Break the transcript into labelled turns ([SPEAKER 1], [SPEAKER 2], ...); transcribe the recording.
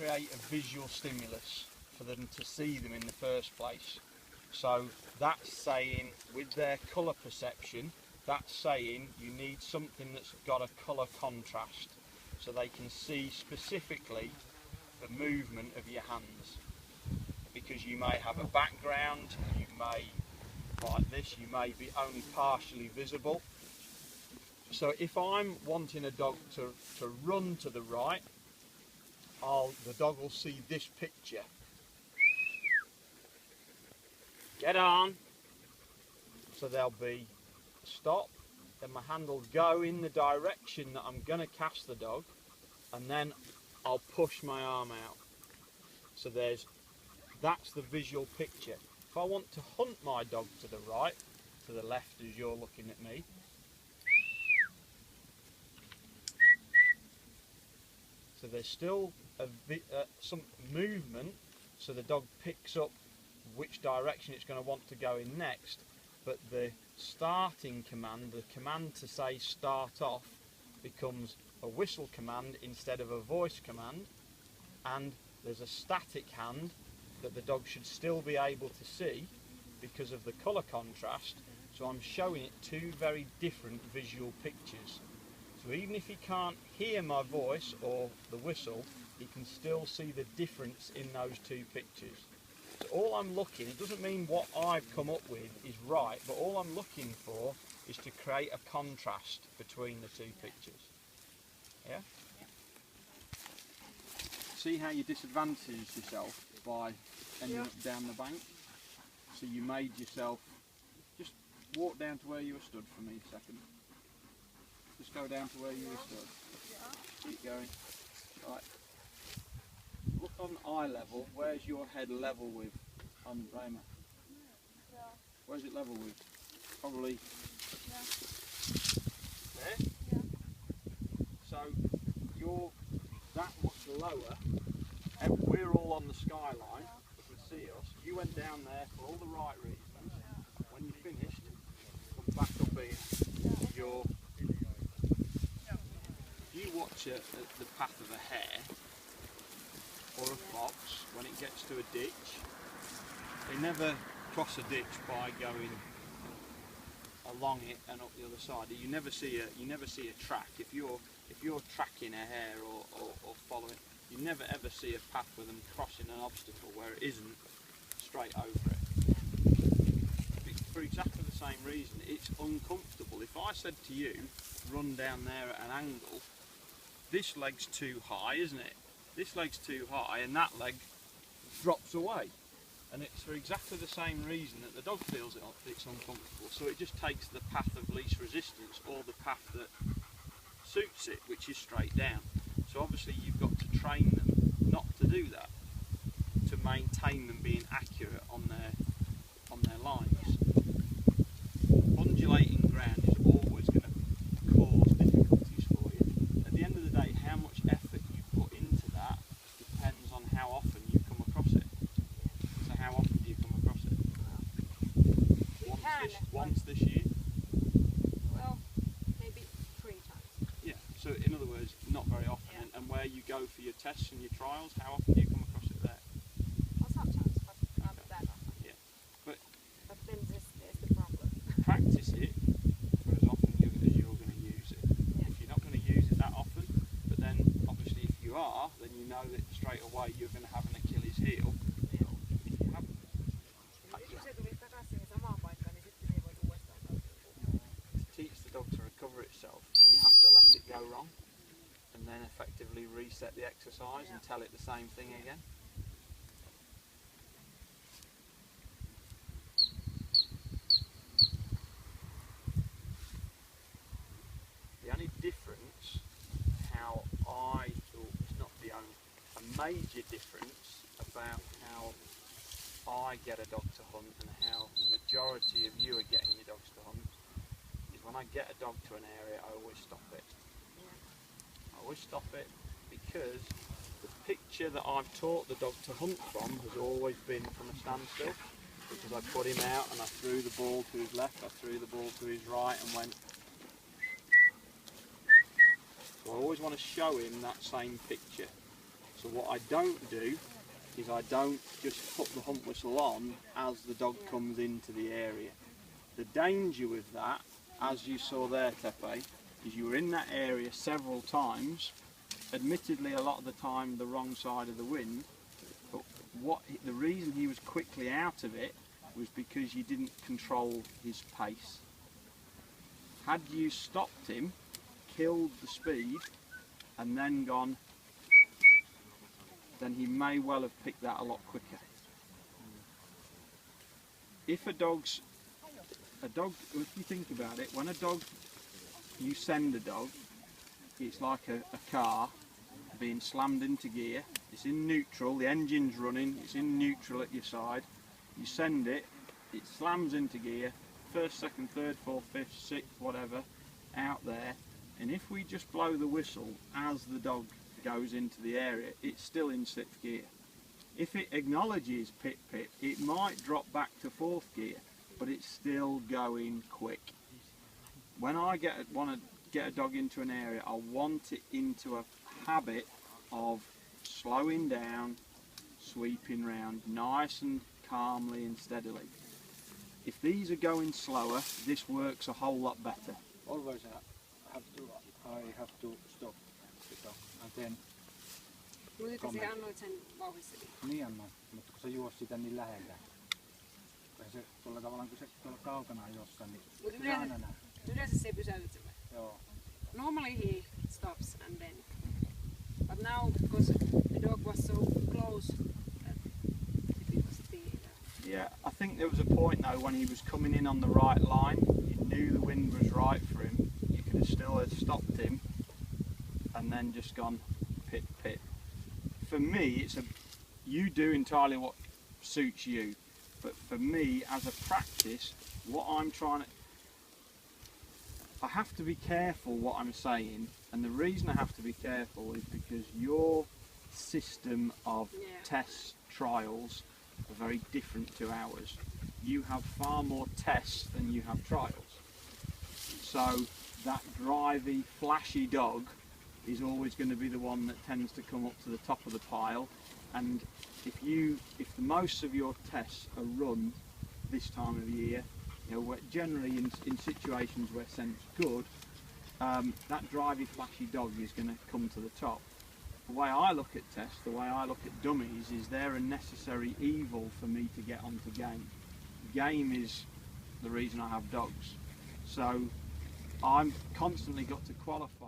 [SPEAKER 1] create a visual stimulus for them to see them in the first place. So that's saying, with their colour perception, that's saying you need something that's got a colour contrast so they can see specifically the movement of your hands. Because you may have a background, you may, like this, you may be only partially visible. So if I'm wanting a dog to run to the right, the dog will see this picture. Get on! So there'll be stop, then my hand will go in the direction that I'm going to cast the dog, and then I'll push my arm out. So that's the visual picture. If I want to hunt my dog to the right, to the left as you're looking at me, so there's still some movement, so the dog picks up which direction it's going to want to go in next, but the starting command, the command to say start off, becomes a whistle command instead of a voice command, and there's a static hand that the dog should still be able to see because of the colour contrast, so I'm showing it two very different visual pictures. So even if he can't hear my voice or the whistle, he can still see the difference in those two pictures. So all I'm looking, it doesn't mean what I've come up with is right, but all I'm looking for is to create a contrast between the two pictures. Yeah? See how you disadvantaged yourself by ending up down the bank? So you made yourself, just walk down to where you were stood for me a second. Just go down to where you were stood. Keep going. Right. Look on eye level. Where's your head level with on Rayma? Where's it level with? Probably there?
[SPEAKER 2] Yeah.
[SPEAKER 1] So you're that much lower. We're all on the skyline. You can see us. You went down there for all the right reasons. When you finished, come back up here. You watch the path of a hare or a fox when it gets to a ditch. They never cross a ditch by going along it and up the other side. You never see a track. If you're tracking a hare or following, you never ever see a path with them crossing an obstacle where it isn't straight over it. For exactly the same reason, it's uncomfortable. If I said to you, run down there at an angle, this leg's too high, isn't it? This leg's too high and that leg drops away. And it's for exactly the same reason that the dog feels it's uncomfortable. So it just takes the path of least resistance, or the path that suits it, which is straight down. So obviously you've got to train them not to do that, to maintain them being accurate on their lines. Undulating ground is always going to cause difficulties for you. At the end of the day, how much effort you put into that depends on how often you come across it. So how often do you come across it? Once this year?
[SPEAKER 2] Well, maybe 3 times.
[SPEAKER 1] Yeah, so in other words, not very often. Yeah. And where you go for your tests and your trials, how often do you come across it there?
[SPEAKER 2] Well, sometimes, but not that often.
[SPEAKER 1] Yeah. But
[SPEAKER 2] then there's the problem.
[SPEAKER 1] Practice it for as often as you're going to use it. Yeah. If you're not going to use it that often, but then obviously if you are, then you know that straight away you're going to have an Achilles heel. To teach the dog to recover itself, you have to let it go wrong and then effectively reset the exercise and tell it the same thing again. The only difference, how I thought, it's not the only, a major difference about how I get a dog to hunt and how the majority of you are getting your dogs to hunt, is when I get a dog to an area, I always stop it. I always stop it because the picture that I've taught the dog to hunt from has always been from a standstill, because I put him out and I threw the ball to his left, I threw the ball to his right and went. So I always want to show him that same picture. So what I don't do is I don't just put the hump whistle on as the dog comes into the area. The danger with that, as you saw there, Tepe, is you were in that area several times, admittedly a lot of the time the wrong side of the wind, but the reason he was quickly out of it was because you didn't control his pace. Had you stopped him, killed the speed, and then gone, then he may well have picked that a lot quicker. If a dog, if you think about it, when you send a dog, it's like a car being slammed into gear. It's in neutral, the engine's running, it's in neutral at your side. You send it, it slams into gear, first, second, third, fourth, fifth, sixth, whatever, out there. And if we just blow the whistle as the dog goes into the area, it's still in sixth gear. If it acknowledges pit pit, it might drop back to fourth gear, but it's still going quick. When I want to get a dog into an area, I want it into a habit of slowing down, sweeping round, nice and calmly and steadily. If these are going slower, this works a whole lot better.
[SPEAKER 3] Always I have to stop the dog and then
[SPEAKER 2] Kuinka sä annoit sen vauhdisseli?
[SPEAKER 3] niin annoin, mutta kun se juosi sitä niin lähellä. Ja se tuolla tavallaan kun se tuolla kaukana on jossain, niin
[SPEAKER 2] Mut
[SPEAKER 3] se aina näe.
[SPEAKER 2] yleensä se ei pysäytä.
[SPEAKER 3] Joo.
[SPEAKER 2] Normally he stops and then. But now because the dog was so close that it was the
[SPEAKER 1] Yeah, I think there was a point though when he was coming in on the right line, you knew the wind was right for him, you could have still have stopped him and then just gone pit pit. For me, you do entirely what suits you, but for me as a practice, what I'm I have to be careful what I'm saying, and the reason I have to be careful is because your system of tests, trials are very different to ours. You have far more tests than you have trials. So that drivey, flashy dog is always going to be the one that tends to come up to the top of the pile, and if the most of your tests are run this time of year, you know, generally in situations where scent's good, that drivey, flashy dog is going to come to the top. The way I look at tests, the way I look at dummies, is they're a necessary evil for me to get onto game. Game is the reason I have dogs. So I'm constantly got to qualify.